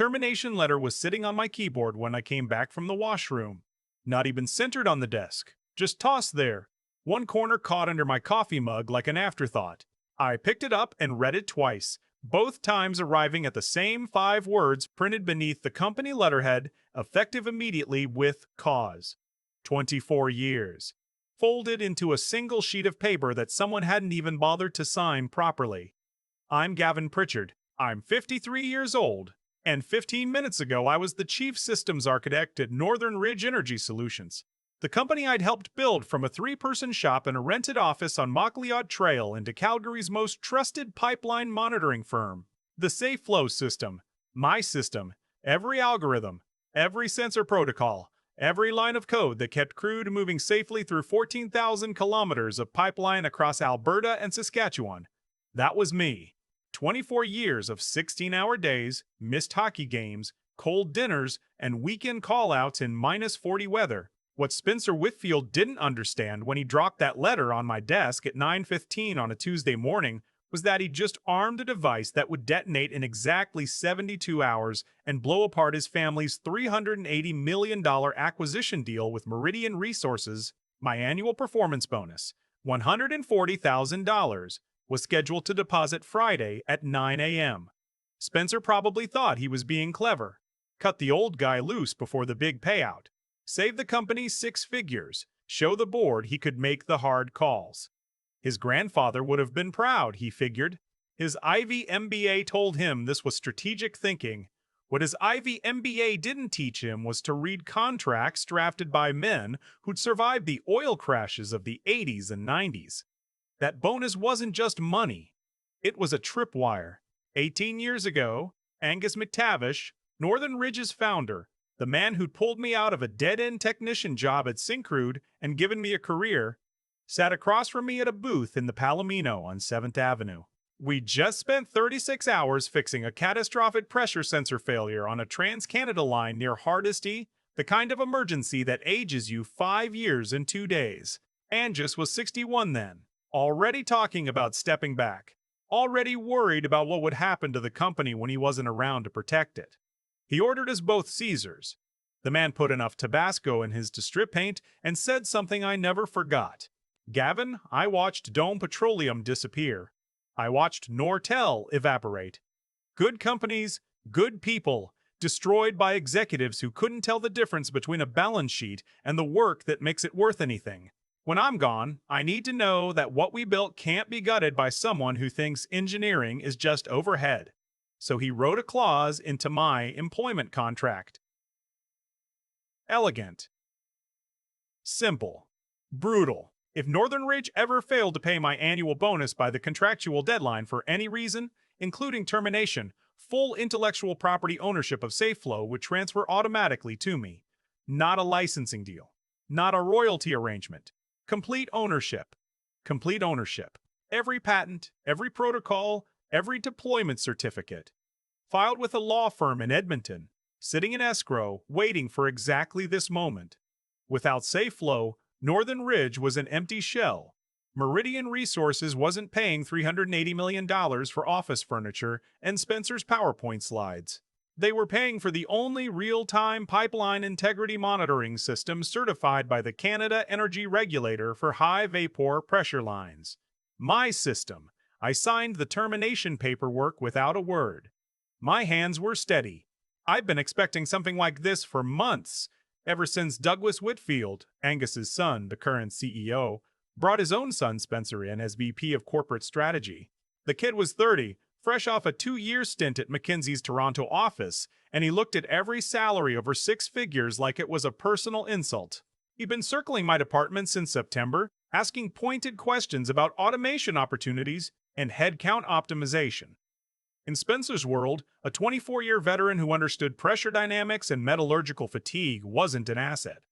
termination letter was sitting on my keyboard when I came back from the washroom. Not even centered on the desk, just tossed there, one corner caught under my coffee mug like an afterthought. I picked it up and read it twice, both times arriving at the same 5 words printed beneath the company letterhead, effective immediately with cause. 24 years. Folded into a single sheet of paper that someone hadn't even bothered to sign properly. I'm Gavin Pritchard. I'm 53 years old, and 15 minutes ago I was the chief systems architect at Northern Ridge Energy Solutions, the company I'd helped build from a 3-person shop and a rented office on Macleod Trail into Calgary's most trusted pipeline monitoring firm. The SafeFlow system, my system, every algorithm, every sensor protocol, every line of code that kept crude moving safely through 14,000 kilometers of pipeline across Alberta and Saskatchewan. That was me. 24 years of 16-hour days, missed hockey games, cold dinners, and weekend call-outs in -40 weather. What Spencer Whitfield didn't understand when he dropped that letter on my desk at 9:15 on a Tuesday morning was that he just armed a device that would detonate in exactly 72 hours and blow apart his family's $380 million acquisition deal with Meridian Resources. My annual performance bonus, $140,000, was scheduled to deposit Friday at 9 a.m. Spencer probably thought he was being clever. Cut the old guy loose before the big payout. Save the company 6 figures. Show the board he could make the hard calls. His grandfather would have been proud, he figured. His Ivy MBA told him this was strategic thinking. What his Ivy MBA didn't teach him was to read contracts drafted by men who'd survived the oil crashes of the 80s and 90s. That bonus wasn't just money. It was a tripwire. 18 years ago, Angus McTavish, Northern Ridge's founder, the man who'd pulled me out of a dead-end technician job at Syncrude and given me a career, sat across from me at a booth in the Palomino on 7th Avenue. We just spent 36 hours fixing a catastrophic pressure sensor failure on a Trans-Canada line near Hardisty, the kind of emergency that ages you 5 years and 2 days. Angus was 61 then. Already talking about stepping back, already worried about what would happen to the company when he wasn't around to protect it. He ordered us both Caesars. The man put enough Tabasco in his Distrip paint and said something I never forgot. Gavin, I watched Dome Petroleum disappear. I watched Nortel evaporate. Good companies, good people, destroyed by executives who couldn't tell the difference between a balance sheet and the work that makes it worth anything. When I'm gone, I need to know that what we built can't be gutted by someone who thinks engineering is just overhead. So he wrote a clause into my employment contract. Elegant. Simple. Brutal. If Northern Ridge ever failed to pay my annual bonus by the contractual deadline for any reason, including termination, full intellectual property ownership of SafeFlow would transfer automatically to me. Not a licensing deal. Not a royalty arrangement. Complete ownership. Complete ownership. Every patent, every protocol, every deployment certificate. Filed with a law firm in Edmonton, sitting in escrow, waiting for exactly this moment. Without SafeFlow, Northern Ridge was an empty shell. Meridian Resources wasn't paying $380 million for office furniture and Spencer's PowerPoint slides. They were paying for the only real-time pipeline integrity monitoring system certified by the Canada Energy Regulator for high vapor pressure lines. My system. I signed the termination paperwork without a word. My hands were steady. I've been expecting something like this for months, ever since Douglas Whitfield, Angus's son, the current CEO, brought his own son Spencer in as VP of Corporate Strategy. The kid was 30, fresh off a 2-year stint at McKinsey's Toronto office, and he looked at every salary over 6 figures like it was a personal insult. He'd been circling my department since September, asking pointed questions about automation opportunities and headcount optimization. In Spencer's world, a 24-year veteran who understood pressure dynamics and metallurgical fatigue wasn't an asset.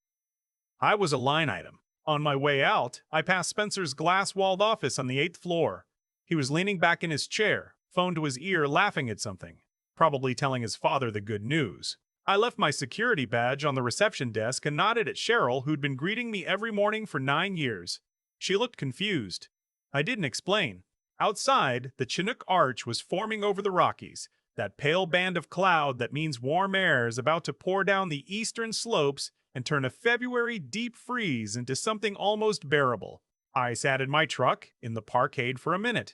I was a line item. On my way out, I passed Spencer's glass-walled office on the 8th floor. He was leaning back in his chair, phone to his ear, laughing at something, probably telling his father the good news. I left my security badge on the reception desk and nodded at Cheryl, who'd been greeting me every morning for 9 years. She looked confused. I didn't explain. Outside, the Chinook Arch was forming over the Rockies, that pale band of cloud that means warm air is about to pour down the eastern slopes and turn a February deep freeze into something almost bearable. I sat in my truck in the parkade for a minute.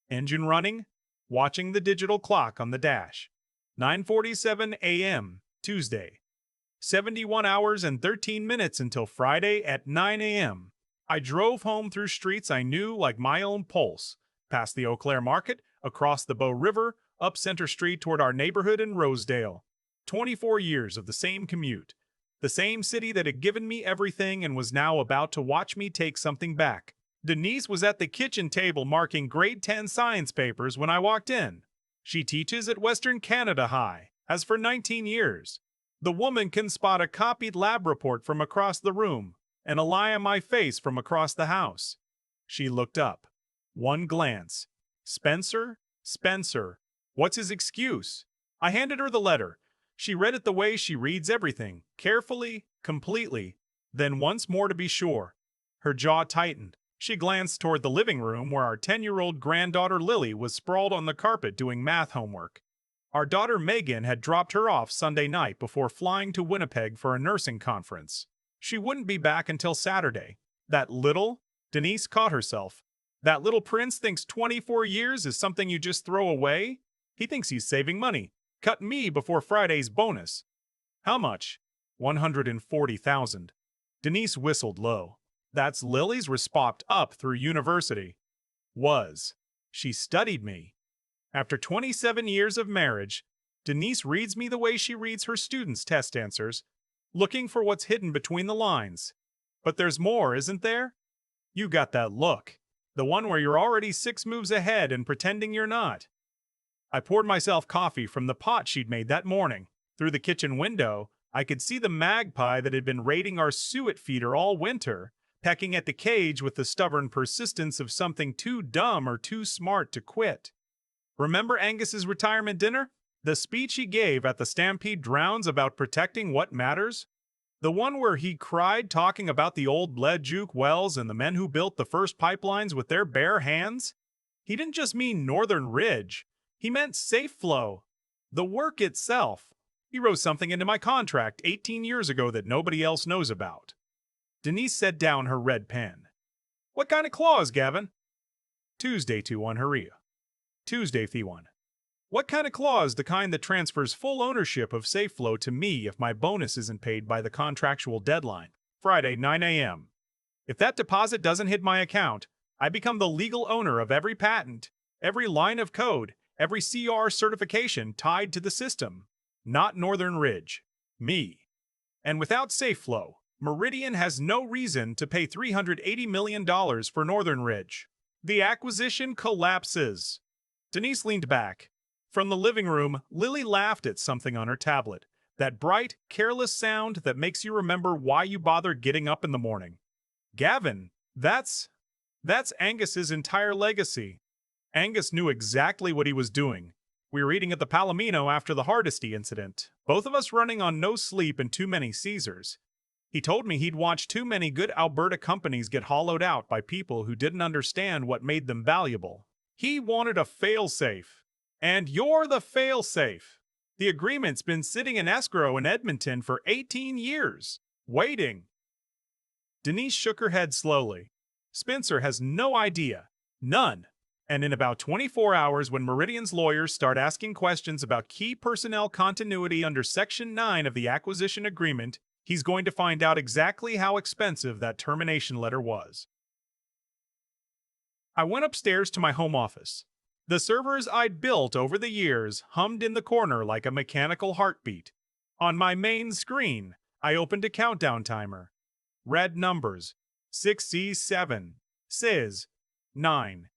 Engine running, watching the digital clock on the dash. 9:47 a.m., Tuesday. 71 hours and 13 minutes until Friday at 9 a.m. I drove home through streets I knew like my own pulse, past the Eau Claire Market, across the Bow River, up Center Street toward our neighborhood in Rosedale. 24 years of the same commute. The same city that had given me everything and was now about to watch me take something back. Denise was at the kitchen table marking grade 10 science papers when I walked in. She teaches at Western Canada High, has for 19 years. The woman can spot a copied lab report from across the room and a lie on my face from across the house. She looked up. One glance. Spencer? Spencer. What's his excuse? I handed her the letter. She read it the way she reads everything, carefully, completely, then once more to be sure. Her jaw tightened. She glanced toward the living room where our 10-year-old granddaughter Lily was sprawled on the carpet doing math homework. Our daughter Megan had dropped her off Sunday night before flying to Winnipeg for a nursing conference. She wouldn't be back until Saturday. Denise caught herself. That little prince thinks 24 years is something you just throw away? He thinks he's saving money. Cut me before Friday's bonus. How much? 140,000. Denise whistled low. That's Lily's respopped up through university. Was. She studied me. After 27 years of marriage, Denise reads me the way she reads her students' test answers, looking for what's hidden between the lines. But there's more, isn't there? You got that look. The one where you're already 6 moves ahead and pretending you're not. I poured myself coffee from the pot she'd made that morning. Through the kitchen window, I could see the magpie that had been raiding our suet feeder all winter, pecking at the cage with the stubborn persistence of something too dumb or too smart to quit. Remember Angus's retirement dinner? The speech he gave at the Stampede Drowns about protecting what matters? The one where he cried talking about the old Leduc wells and the men who built the first pipelines with their bare hands? He didn't just mean Northern Ridge. He meant SafeFlow. The work itself. He wrote something into my contract 18 years ago that nobody else knows about. Denise set down her red pen. What kind of clause, Gavin? Tuesday, 2-1, Haria. Tuesday, Th1. What kind of clause? The kind that transfers full ownership of SafeFlow to me if my bonus isn't paid by the contractual deadline. Friday, 9 a.m. If that deposit doesn't hit my account, I become the legal owner of every patent, every line of code, every CR certification tied to the system. Not Northern Ridge. Me. And without SafeFlow, Meridian has no reason to pay $380 million for Northern Ridge. The acquisition collapses. Denise leaned back. From the living room, Lily laughed at something on her tablet. That bright, careless sound that makes you remember why you bothered getting up in the morning. Gavin, that's Angus's entire legacy. Angus knew exactly what he was doing. We were eating at the Palomino after the Hardesty incident, both of us running on no sleep and too many Caesars. He told me he'd watched too many good Alberta companies get hollowed out by people who didn't understand what made them valuable. He wanted a fail-safe. And you're the fail-safe. The agreement's been sitting in escrow in Edmonton for 18 years, waiting. Denise shook her head slowly. Spencer has no idea. None. And in about 24 hours, when Meridian's lawyers start asking questions about key personnel continuity under Section 9 of the acquisition agreement, he's going to find out exactly how expensive that termination letter was. I went upstairs to my home office. The servers I'd built over the years hummed in the corner like a mechanical heartbeat. On my main screen, I opened a countdown timer. Red numbers. 6C7. Sis. 9.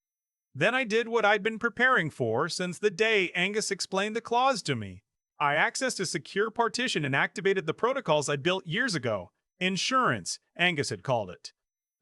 Then I did what I'd been preparing for since the day Angus explained the clause to me. I accessed a secure partition and activated the protocols I'd built years ago. Insurance, Angus had called it.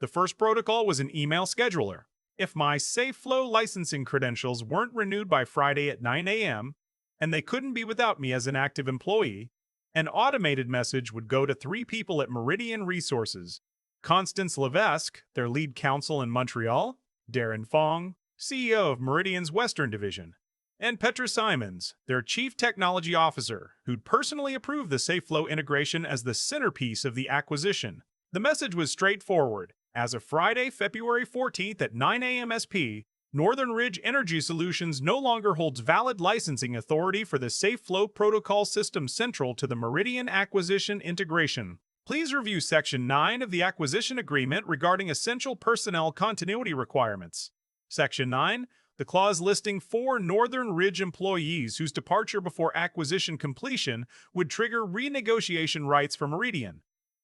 The first protocol was an email scheduler. If my SafeFlow licensing credentials weren't renewed by Friday at 9 a.m., and they couldn't be without me as an active employee, an automated message would go to 3 people at Meridian Resources. Constance Levesque, their lead counsel in Montreal, Darren Fong, CEO of Meridian's Western Division, and Petra Simons, their Chief Technology Officer, who'd personally approved the SafeFlow integration as the centerpiece of the acquisition. The message was straightforward. As of Friday, February 14th at 9 a.m. SP, Northern Ridge Energy Solutions no longer holds valid licensing authority for the SafeFlow protocol system central to the Meridian acquisition integration. Please review Section 9 of the acquisition agreement regarding essential personnel continuity requirements. Section 9, the clause listing 4 Northern Ridge employees whose departure before acquisition completion would trigger renegotiation rights for Meridian.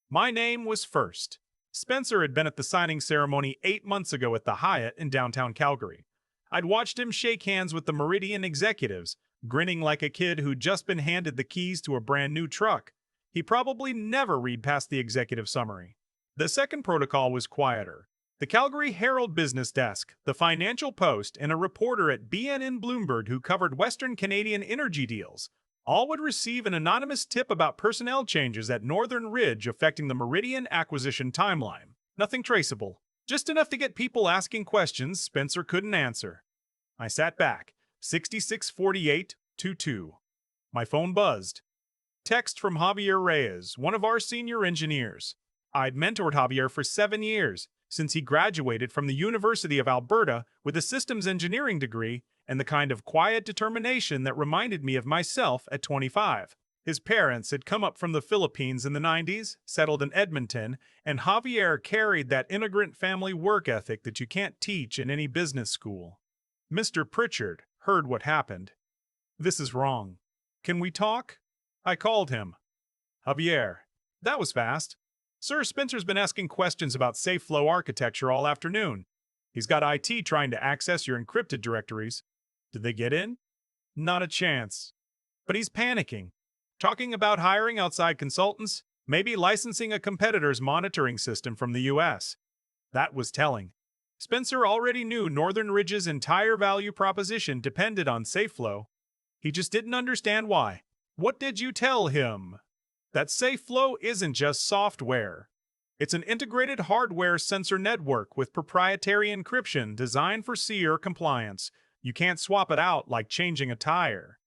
My name was first. Spencer had been at the signing ceremony 8 months ago at the Hyatt in downtown Calgary. I'd watched him shake hands with the Meridian executives, grinning like a kid who'd just been handed the keys to a brand new truck. He probably never read past the executive summary. The second protocol was quieter. The Calgary Herald Business Desk, the Financial Post, and a reporter at BNN Bloomberg who covered Western Canadian energy deals all would receive an anonymous tip about personnel changes at Northern Ridge affecting the Meridian acquisition timeline. Nothing traceable, just enough to get people asking questions Spencer couldn't answer. I sat back, 664822. My phone buzzed. Text from Javier Reyes, one of our senior engineers. I'd mentored Javier for 7 years, since he graduated from the University of Alberta with a systems engineering degree and the kind of quiet determination that reminded me of myself at 25. His parents had come up from the Philippines in the 90s, settled in Edmonton, and Javier carried that immigrant family work ethic that you can't teach in any business school. Mr. Pritchard heard what happened. This is wrong. Can we talk? I called him. Javier. That was fast. Sir, Spencer's been asking questions about SafeFlow architecture all afternoon. He's got IT trying to access your encrypted directories. Did they get in? Not a chance. But he's panicking. Talking about hiring outside consultants, maybe licensing a competitor's monitoring system from the US. That was telling. Spencer already knew Northern Ridge's entire value proposition depended on SafeFlow. He just didn't understand why. What did you tell him? That SafeFlow isn't just software. It's an integrated hardware sensor network with proprietary encryption designed for SEER compliance. You can't swap it out like changing a tire.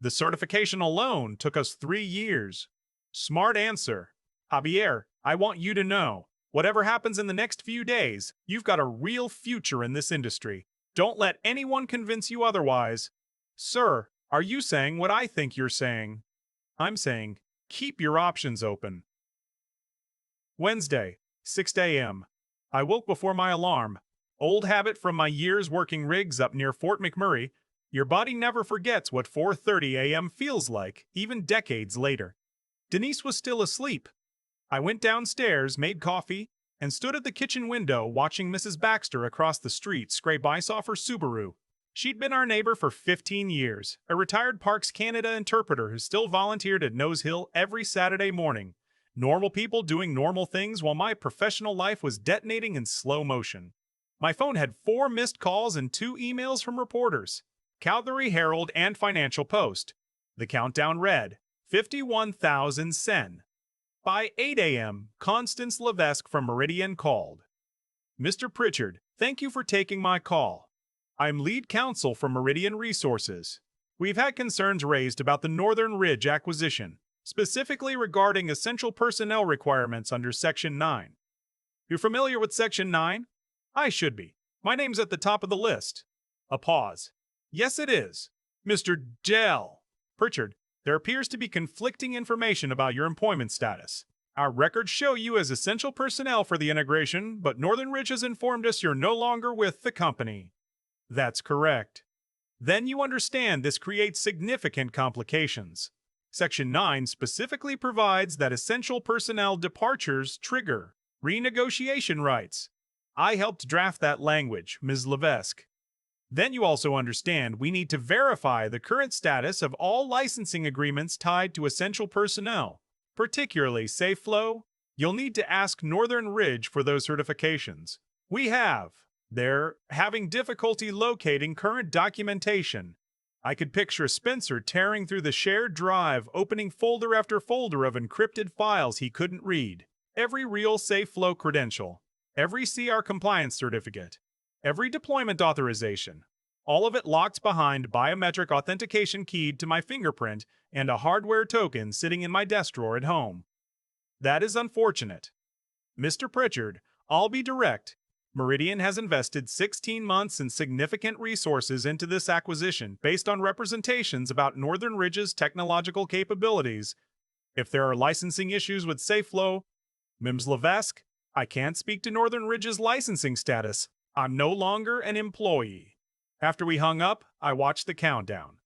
The certification alone took us 3 years. Smart answer. Javier, I want you to know, whatever happens in the next few days, you've got a real future in this industry. Don't let anyone convince you otherwise. Sir, are you saying what I think you're saying? I'm saying, keep your options open. Wednesday, 6 a.m. I woke before my alarm. Old habit from my years working rigs up near Fort McMurray. Your body never forgets what 4:30 a.m. feels like, even decades later. Denise was still asleep. I went downstairs, made coffee, and stood at the kitchen window watching Mrs. Baxter across the street scrape ice off her Subaru. She'd been our neighbor for 15 years, a retired Parks Canada interpreter who still volunteered at Nose Hill every Saturday morning. Normal people doing normal things while my professional life was detonating in slow motion. My phone had 4 missed calls and 2 emails from reporters, Calgary Herald and Financial Post. The countdown read, 51,000 sen. By 8 a.m., Constance Levesque from Meridian called. Mr. Pritchard, thank you for taking my call. I'm lead counsel for Meridian Resources. We've had concerns raised about the Northern Ridge acquisition, specifically regarding essential personnel requirements under Section 9. You're familiar with Section 9? I should be. My name's at the top of the list. A pause. Yes, it is. Mr. Dell. Pritchard, there appears to be conflicting information about your employment status. Our records show you as essential personnel for the integration, but Northern Ridge has informed us you're no longer with the company. That's correct. Then you understand this creates significant complications. Section 9 specifically provides that essential personnel departures trigger renegotiation rights. I helped draft that language, Ms. Levesque. Then you also understand we need to verify the current status of all licensing agreements tied to essential personnel, particularly SafeFlow. You'll need to ask Northern Ridge for those certifications. We have. They're having difficulty locating current documentation. I could picture Spencer tearing through the shared drive, opening folder after folder of encrypted files he couldn't read. Every real SafeFlow credential, every CR compliance certificate, every deployment authorization. All of it locked behind biometric authentication keyed to my fingerprint and a hardware token sitting in my desk drawer at home. That is unfortunate. Mr. Pritchard, I'll be direct. Meridian has invested 16 months and significant resources into this acquisition based on representations about Northern Ridge's technological capabilities. If there are licensing issues with SafeFlow, Mims Levesque, I can't speak to Northern Ridge's licensing status. I'm no longer an employee. After we hung up, I watched the countdown.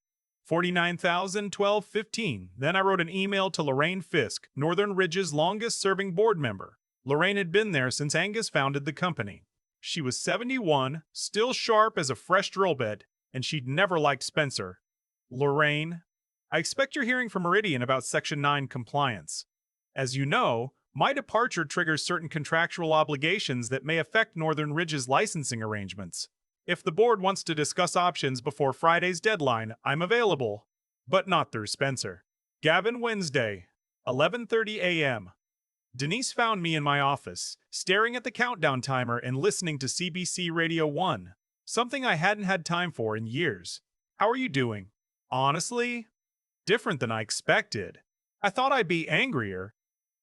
49,012.15. Then I wrote an email to Lorraine Fisk, Northern Ridge's longest-serving board member. Lorraine had been there since Angus founded the company. She was 71, still sharp as a fresh drill bit, and she'd never liked Spencer. Lorraine, I expect you're hearing from Meridian about Section 9 compliance. As you know, my departure triggers certain contractual obligations that may affect Northern Ridge's licensing arrangements. If the board wants to discuss options before Friday's deadline, I'm available, but not through Spencer. Gavin, Wednesday, 11:30 a.m. Denise found me in my office, staring at the countdown timer and listening to CBC Radio 1, something I hadn't had time for in years. How are you doing? Honestly, different than I expected. I thought I'd be angrier.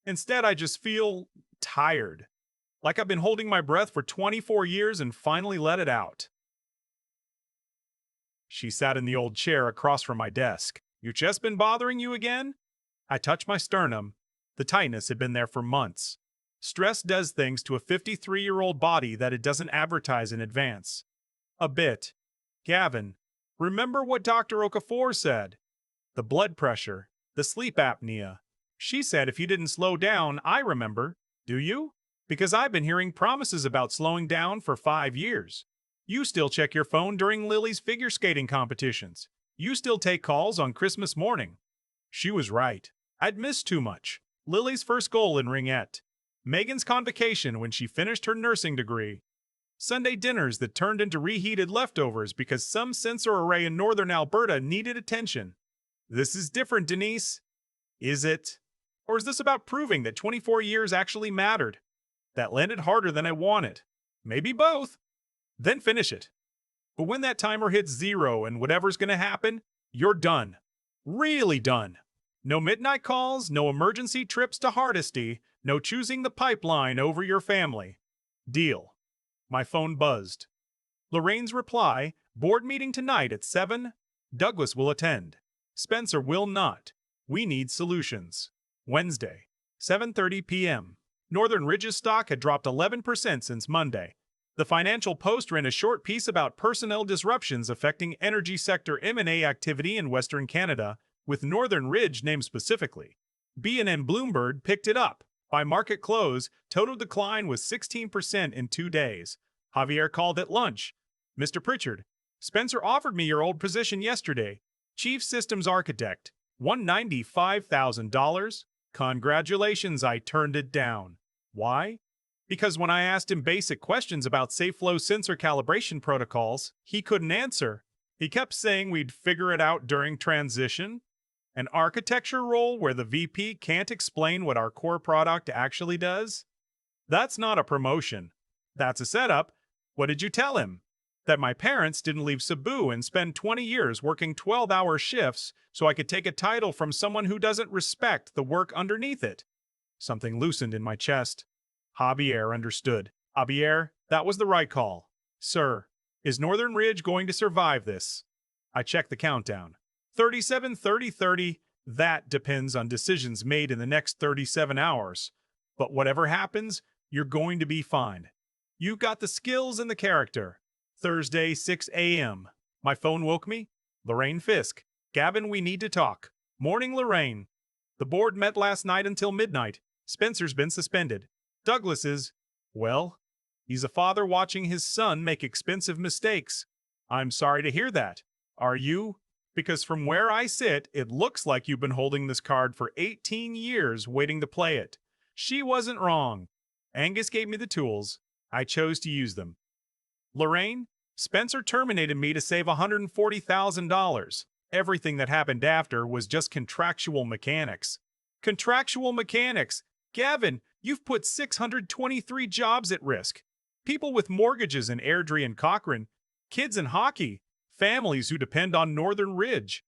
Instead, I just feel tired. Like I've been holding my breath for 24 years and finally let it out. She sat in the old chair across from my desk. Your chest been bothering you again? I touched my sternum. The tightness had been there for months. Stress does things to a 53-year-old body that it doesn't advertise in advance. A bit. Gavin, remember what Dr. Okafor said? The blood pressure, the sleep apnea. She said if you didn't slow down, I remember. Do you? Because I've been hearing promises about slowing down for 5 years. You still check your phone during Lily's figure skating competitions. You still take calls on Christmas morning. She was right. I'd missed too much. Lily's first goal in ringette. Megan's convocation when she finished her nursing degree. Sunday dinners that turned into reheated leftovers because some sensor array in northern Alberta needed attention. This is different, Denise. Is it? Or is this about proving that 24 years actually mattered? That landed harder than I wanted. Maybe both. Then finish it. But when that timer hits 0 and whatever's going to happen, you're done. Really done. No midnight calls, no emergency trips to Hardesty, no choosing the pipeline over your family. Deal. My phone buzzed. Lorraine's reply, board meeting tonight at 7. Douglas will attend. Spencer will not. We need solutions. Wednesday, 7:30 p.m. Northern Ridge's stock had dropped 11% since Monday. The Financial Post ran a short piece about personnel disruptions affecting energy sector M&A activity in Western Canada, with Northern Ridge named specifically. B&M Bloomberg picked it up. By market close, total decline was 16% in 2 days. Javier called at lunch. Mr. Pritchard, Spencer offered me your old position yesterday. Chief Systems Architect, $195,000. Congratulations, I turned it down. Why? Because when I asked him basic questions about SafeFlow sensor calibration protocols, he couldn't answer. He kept saying we'd figure it out during transition. An architecture role where the VP can't explain what our core product actually does? That's not a promotion. That's a setup. What did you tell him? That my parents didn't leave Cebu and spend 20 years working 12-hour shifts so I could take a title from someone who doesn't respect the work underneath it. Something loosened in my chest. Javier understood. Javier, that was the right call. Sir, is Northern Ridge going to survive this? I checked the countdown. 37, 30, 30. That depends on decisions made in the next 37 hours. But whatever happens, you're going to be fine. You've got the skills and the character. Thursday, 6 a.m. My phone woke me. Lorraine Fisk. Gavin, we need to talk. Morning, Lorraine. The board met last night until midnight. Spencer's been suspended. Douglas is, well, he's a father watching his son make expensive mistakes. I'm sorry to hear that. Are you? Because from where I sit, it looks like you've been holding this card for 18 years waiting to play it. She wasn't wrong. Angus gave me the tools. I chose to use them. Lorraine, Spencer terminated me to save $140,000. Everything that happened after was just contractual mechanics. Contractual mechanics? Gavin, you've put 623 jobs at risk. People with mortgages in Airdrie and Cochrane, kids in hockey, families who depend on Northern Ridge.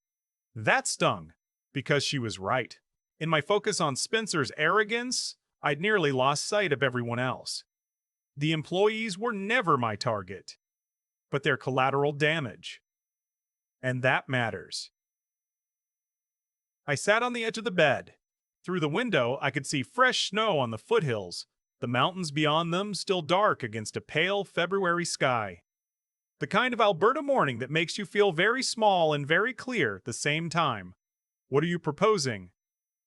That stung, because she was right. In my focus on Spencer's arrogance, I'd nearly lost sight of everyone else. The employees were never my target, but their collateral damage. And that matters. I sat on the edge of the bed. Through the window, I could see fresh snow on the foothills, the mountains beyond them still dark against a pale February sky. The kind of Alberta morning that makes you feel very small and very clear at the same time. What are you proposing?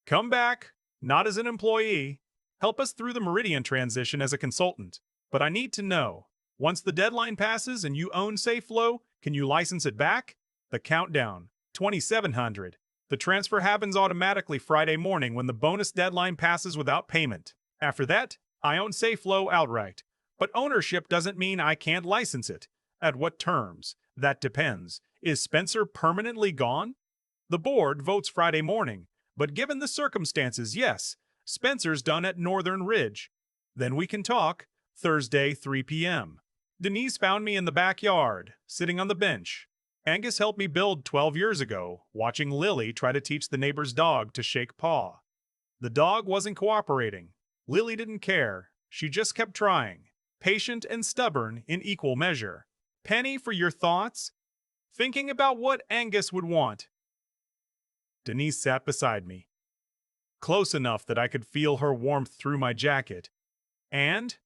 Come back, not as an employee. Help us through the Meridian transition as a consultant. But I need to know, once the deadline passes and you own SafeFlow, can you license it back? The countdown, 2700. The transfer happens automatically Friday morning when the bonus deadline passes without payment. After that, I own SafeFlow outright. But ownership doesn't mean I can't license it. At what terms? That depends. Is Spencer permanently gone? The board votes Friday morning, but given the circumstances, yes, Spencer's done at Northern Ridge. Then we can talk. Thursday, 3 p.m. Denise found me in the backyard, sitting on the bench. Angus helped me build 12 years ago, watching Lily try to teach the neighbor's dog to shake paw. The dog wasn't cooperating. Lily didn't care. She just kept trying, patient and stubborn in equal measure. Penny, for your thoughts? Thinking about what Angus would want. Denise sat beside me, close enough that I could feel her warmth through my jacket. And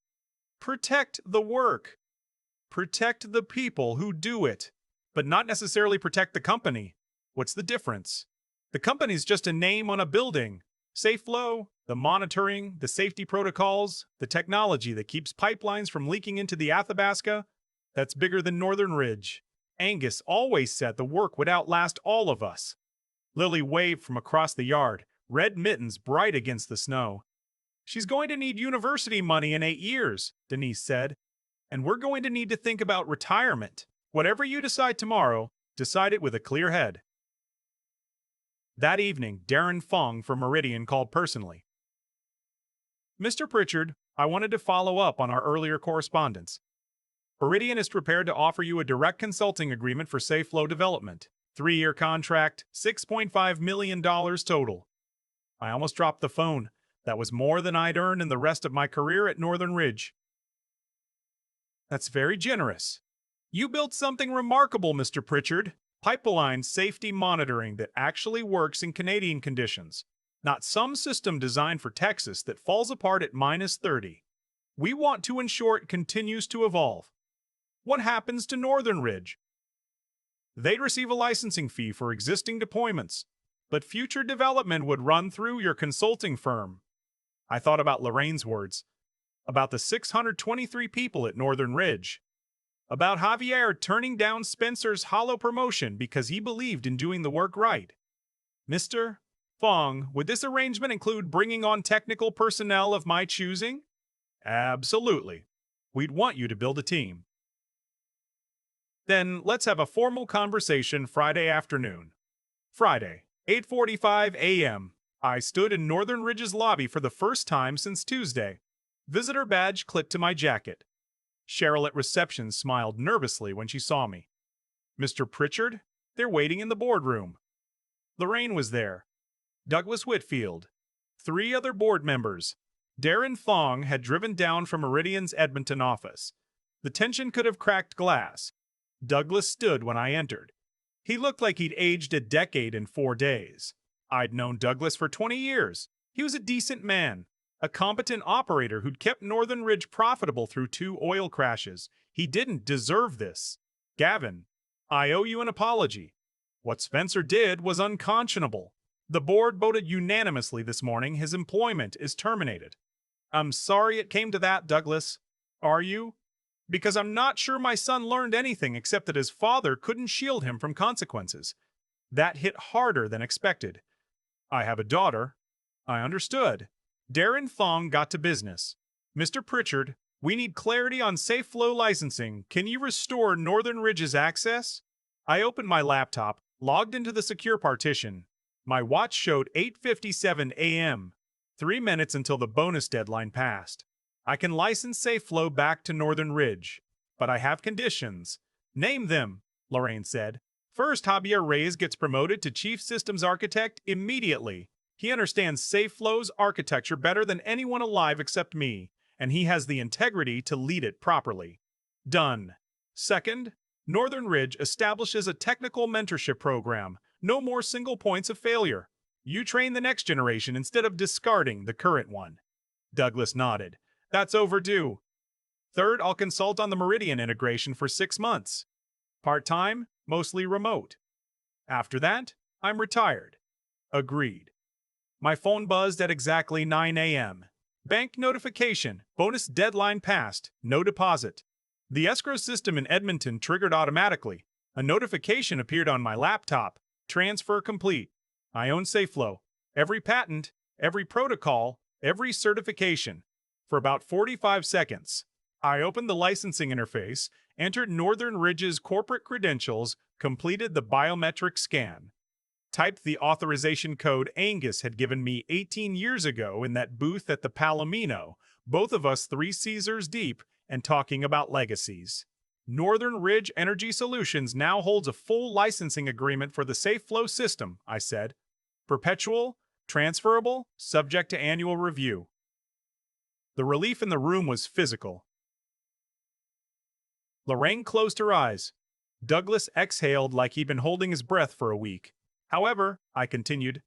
protect the work. Protect the people who do it, but not necessarily protect the company. What's the difference? The company's just a name on a building. SafeFlow, the monitoring, the safety protocols, the technology that keeps pipelines from leaking into the Athabasca, that's bigger than Northern Ridge. Angus always said the work would outlast all of us. Lily waved from across the yard, red mittens bright against the snow. She's going to need university money in 8 years, Denise said, and we're going to need to think about retirement. Whatever you decide tomorrow, decide it with a clear head. That evening, Darren Fong from Meridian called personally. Mr. Pritchard, I wanted to follow up on our earlier correspondence. Meridian is prepared to offer you a direct consulting agreement for SafeFlow development. 3-year contract, $6.5 million total. I almost dropped the phone. That was more than I'd earned in the rest of my career at Northern Ridge. That's very generous. You built something remarkable, Mr. Pritchard. Pipeline safety monitoring that actually works in Canadian conditions, not some system designed for Texas that falls apart at -30. We want to ensure it continues to evolve. What happens to Northern Ridge? They'd receive a licensing fee for existing deployments, but future development would run through your consulting firm. I thought about Lorraine's words, about the 623 people at Northern Ridge, about Javier turning down Spencer's hollow promotion because he believed in doing the work right. Mr. Fong, would this arrangement include bringing on technical personnel of my choosing? Absolutely. We'd want you to build a team. Then let's have a formal conversation Friday afternoon. Friday, 8:45 a.m. I stood in Northern Ridge's lobby for the first time since Tuesday. Visitor badge clipped to my jacket. Cheryl at reception smiled nervously when she saw me. Mr. Pritchard, they're waiting in the boardroom. Lorraine was there. Douglas Whitfield. 3 other board members. Darren Fong had driven down from Meridian's Edmonton office. The tension could have cracked glass. Douglas stood when I entered. He looked like he'd aged a decade in 4 days. I'd known Douglas for 20 years. He was a decent man, a competent operator who'd kept Northern Ridge profitable through 2 oil crashes. He didn't deserve this. Gavin, I owe you an apology. What Spencer did was unconscionable. The board voted unanimously this morning his employment is terminated. I'm sorry it came to that, Douglas. Are you? Because I'm not sure my son learned anything except that his father couldn't shield him from consequences. That hit harder than expected. I have a daughter. I understood. Darren Fong got to business. Mr. Pritchard, we need clarity on SafeFlow licensing. Can you restore Northern Ridge's access? I opened my laptop, logged into the secure partition. My watch showed 8:57 a.m., 3 minutes until the bonus deadline passed. I can license SafeFlow back to Northern Ridge, but I have conditions. Name them. Lorraine said. First, Javier Reyes gets promoted to Chief Systems Architect immediately. He understands SafeFlow's architecture better than anyone alive except me, and he has the integrity to lead it properly. Done. Second, Northern Ridge establishes a technical mentorship program. No more single points of failure. You train the next generation instead of discarding the current one. Douglas nodded. That's overdue. Third, I'll consult on the Meridian integration for 6 months. Part-time, mostly remote. After that, I'm retired. Agreed. My phone buzzed at exactly 9 a.m. Bank notification, bonus deadline passed, no deposit. The escrow system in Edmonton triggered automatically. A notification appeared on my laptop. Transfer complete. I own SafeFlow. Every patent, every protocol, every certification. For about 45 seconds. I opened the licensing interface, entered Northern Ridge's corporate credentials, completed the biometric scan. Typed the authorization code Angus had given me 18 years ago in that booth at the Palomino, both of us 3 Caesars deep and talking about legacies. Northern Ridge Energy Solutions now holds a full licensing agreement for the SafeFlow system, I said. Perpetual, transferable, subject to annual review. The relief in the room was physical. Lorraine closed her eyes. Douglas exhaled like he'd been holding his breath for a week. However, I continued,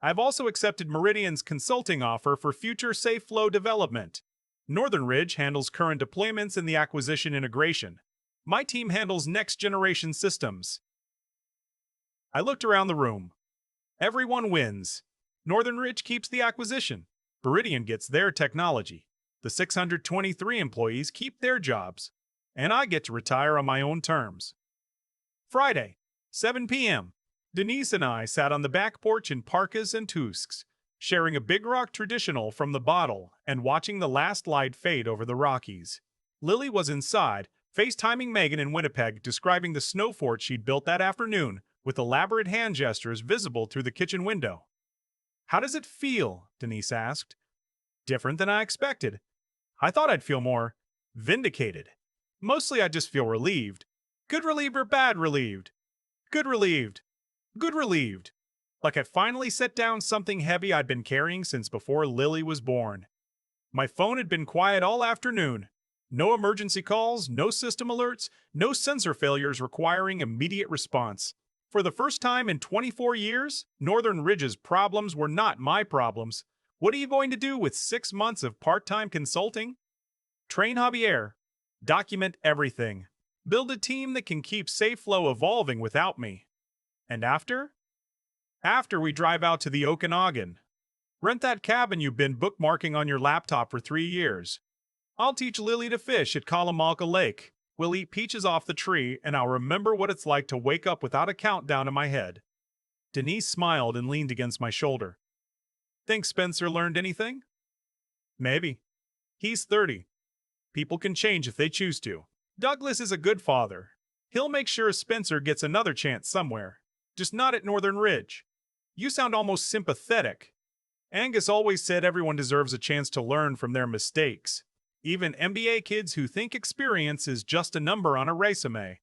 I've also accepted Meridian's consulting offer for future SafeFlow development. Northern Ridge handles current deployments and the acquisition integration. My team handles next-generation systems. I looked around the room. Everyone wins. Northern Ridge keeps the acquisition. Meridian gets their technology. The 623 employees keep their jobs. And I get to retire on my own terms. Friday, 7 p.m. Denise and I sat on the back porch in parkas and tousques, sharing a Big Rock traditional from the bottle and watching the last light fade over the Rockies. Lily was inside, FaceTiming Megan in Winnipeg, describing the snow fort she'd built that afternoon with elaborate hand gestures visible through the kitchen window. How does it feel? Denise asked. Different than I expected. I thought I'd feel more vindicated. Mostly I just feel relieved. Good relieved or bad relieved? Good relieved. Good relieved. Like I finally set down something heavy I'd been carrying since before Lily was born. My phone had been quiet all afternoon. No emergency calls, no system alerts, no sensor failures requiring immediate response. For the first time in 24 years, Northern Ridge's problems were not my problems. What are you going to do with 6 months of part-time consulting? Train Javier. Document everything. Build a team that can keep SafeFlow evolving without me. And after? After we drive out to the Okanagan. Rent that cabin you've been bookmarking on your laptop for 3 years. I'll teach Lily to fish at Kalamalka Lake. We'll eat peaches off the tree, and I'll remember what it's like to wake up without a countdown in my head. Denise smiled and leaned against my shoulder. Think Spencer learned anything? Maybe. He's 30. People can change if they choose to. Douglas is a good father. He'll make sure Spencer gets another chance somewhere. Just not at Northern Ridge. You sound almost sympathetic. Angus always said everyone deserves a chance to learn from their mistakes. Even MBA kids who think experience is just a number on a resume.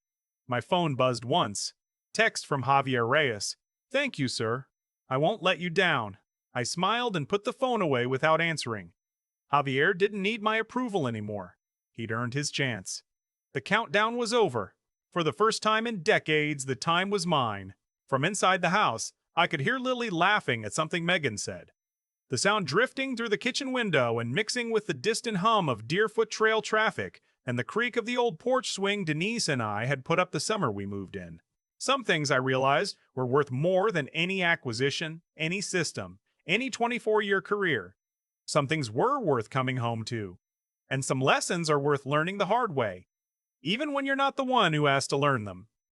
My phone buzzed once. Text from Javier Reyes. Thank you, sir. I won't let you down. I smiled and put the phone away without answering. Javier didn't need my approval anymore. He'd earned his chance. The countdown was over. For the first time in decades, the time was mine. From inside the house, I could hear Lily laughing at something Megan said. The sound drifting through the kitchen window and mixing with the distant hum of Deerfoot Trail traffic and the creak of the old porch swing Denise and I had put up the summer we moved in. Some things, I realized, were worth more than any acquisition, any system, any 24-year career. Some things were worth coming home to. And some lessons are worth learning the hard way, even when you're not the one who has to learn them.